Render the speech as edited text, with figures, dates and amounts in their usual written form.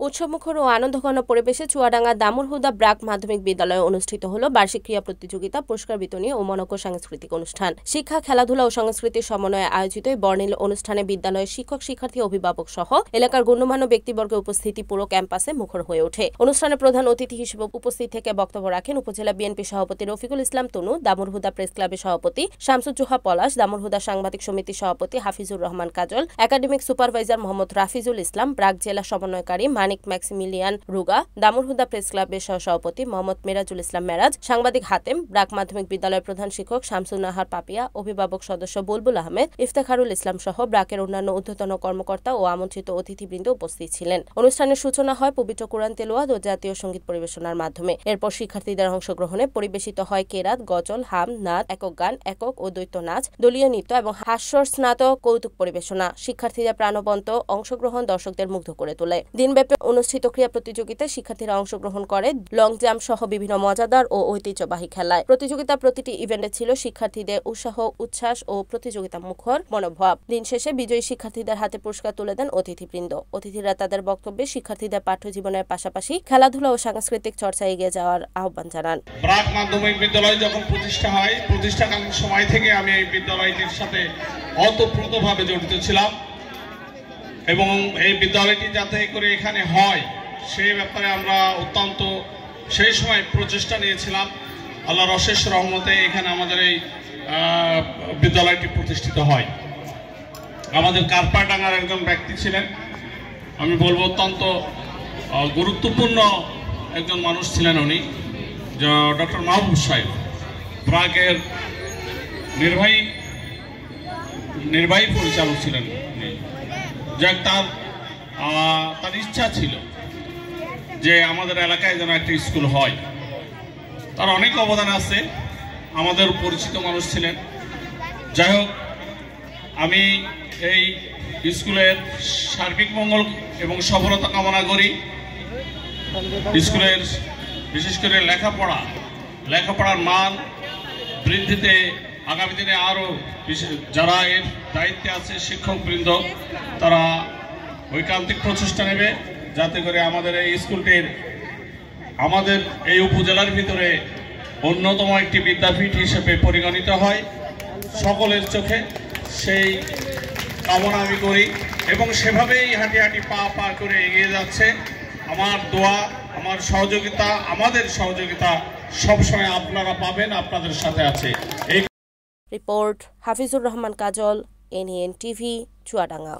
উৎসবমুখর ও আনন্দঘন পরিবেশে চুয়াডাঙ্গা দামুরহুদা ব্রাক মাধ্যমিক বিদ্যালয়ে অনুষ্ঠিত হল বার্ষিক ক্রীড়া প্রতিযোগিতা, পুরস্কার বিতরণী ও মনোজ্ঞ সাংস্কৃতিক অনুষ্ঠান। শিক্ষা, খেলাধুলা ও সংস্কৃতির সমন্বয়ে আয়োজিত এই বর্ণিল অনুষ্ঠানে বিদ্যালয়ের শিক্ষক, শিক্ষার্থী, অভিভাবক সহ এলাকার গণ্যমান্য ব্যক্তিবর্গের উপস্থিতি পুরো ক্যাম্পাসে মুখর হয়ে ওঠে। অনুষ্ঠানে প্রধান অতিথি হিসেবে উপস্থিত থেকে বক্তব্য রাখেন উপজেলা বিএনপি সভাপতি রফিকুল ইসলাম তনু, দামুরহুদা প্রেস ক্লাবের সভাপতি শামসুজ্জোহা পলাশ, দামুরহুদা সাংবাদিক সমিতির সভাপতি হাফিজুর রহমান কাজল, একাডেমিক সুপারভাইজার মোহাম্মদ রাফিজুল ইসলাম, ব্রাক জেলা সমন্বয়কারী মানিক ম্যাক্সিমিলিয়ান রুগা, দামুরহুদা প্রেস ক্লাবের সহসভাপতি মোহাম্মদ মেরাজুল ইসলাম মেরাজ, সাংবাদিক হাতেম, ব্রাক মাধ্যমিক বিদ্যালয়ের প্রধান শিক্ষক শামসুন নাহার পাপিয়া, অভিভাবক সদস্য বুলবুল আহমেদ, ইফতেখারুল ইসলাম সহ ব্রাকের অন্যান্য ঊর্ধ্বতন কর্মকর্তা ও আমন্ত্রিত অতিথিবৃন্দ উপস্থিত ছিলেন। অনুষ্ঠানের সূচনা হয় পবিত্র কোরআন তেলাওয়াত ও জাতীয় সঙ্গীত পরিবেশনার মাধ্যমে। এরপর শিক্ষার্থীদের অংশগ্রহণে পরিবেশিত হয় কেরাত, গজল, হাম, নাদ, একক গান, একক ও দ্বৈত নাচ, দলীয় নৃত্য এবং হাস্যর স্নাতক কৌতুক পরিবেশনা। শিক্ষার্থীদের প্রাণবন্ত অংশগ্রহণ দর্শকদের মুগ্ধ করে তোলে। দিনব্যাপী অনুষ্ঠিত ক্রীড়া প্রতিযোগিতায় শিক্ষার্থীরা অংশগ্রহণ করে লং জাম্প সহ বিভিন্ন মজাদার ও ঐতিহ্যবাহী খেলায়। প্রতিযোগিতার প্রতিটি ইভেন্টে ছিল শিক্ষার্থীদের উৎসাহ, উচ্ছ্বাস ও প্রতিযোগিতা মুখর মনোভাব। দিন শেষে বিজয়ী শিক্ষার্থীদের হাতে পুরস্কার তুলে দেন অতিথিবৃন্দ। অতিথিরা তাদের বক্তব্যে শিক্ষার্থীদের পাঠ্য জীবনের পাশাপাশি খেলাধুলা ও সাংস্কৃতিক চর্চায় এগিয়ে যাওয়ার আহ্বান জানান। ব্রাক মাধ্যমিক বিদ্যালয় যখন প্রতিষ্ঠা হয়, প্রতিষ্ঠাকালীন সময় থেকে আমি এই বিদ্যালয়টির সাথে ওতপ্রোতভাবে জড়িত ছিলাম এবং এই বিদ্যালয়টি যাতে করে এখানে হয় সেই ব্যাপারে আমরা অত্যন্ত সেই সময় প্রচেষ্টা নিয়েছিলাম। আল্লাহর অশেষ রহমতে এখানে আমাদের এই বিদ্যালয়টি প্রতিষ্ঠিত হয়। আমাদের কারপাডাঙ্গার একজন ব্যক্তি ছিলেন, আমি বলবো অত্যন্ত গুরুত্বপূর্ণ একজন মানুষ ছিলেন উনি, ডক্টর মাহবুব সাহেব, ব্রাকের নির্বাহী পরিচালক ছিলেন। যাক, তার ইচ্ছা ছিল যে আমাদের এলাকায় যেন একটা স্কুল হয়। তার অনেক অবদান আছে, আমাদের পরিচিত মানুষ ছিলেন। যাই হোক, আমি এই স্কুলের সার্বিক মঙ্গল এবং সফলতা কামনা করি। স্কুলের বিশেষ করে লেখাপড়ার মান বৃদ্ধিতে আগামী দিনে আরও যারা এর দায়িত্বে আছে শিক্ষকবৃন্দ, তারা ঐকান্তিক প্রচেষ্টা নেবে যাতে করে আমাদের এই স্কুলটির আমাদের এই উপজেলার ভিতরে অন্যতম একটি বিদ্যাপীঠ হিসেবে পরিগণিত হয়। সকলের চোখে সেই কামনা আমি করি এবং সেভাবেই হাঁটি হাঁটি পা করে এগিয়ে যাচ্ছে। আমার দোয়া, আমার সহযোগিতা, আমাদের সহযোগিতা সবসময় আপনারা পাবেন, আপনাদের সাথে আছে। রিপোর্ট হাফিজুর রহমান কাজল, NEN টিভি, চুয়াডাঙ্গা।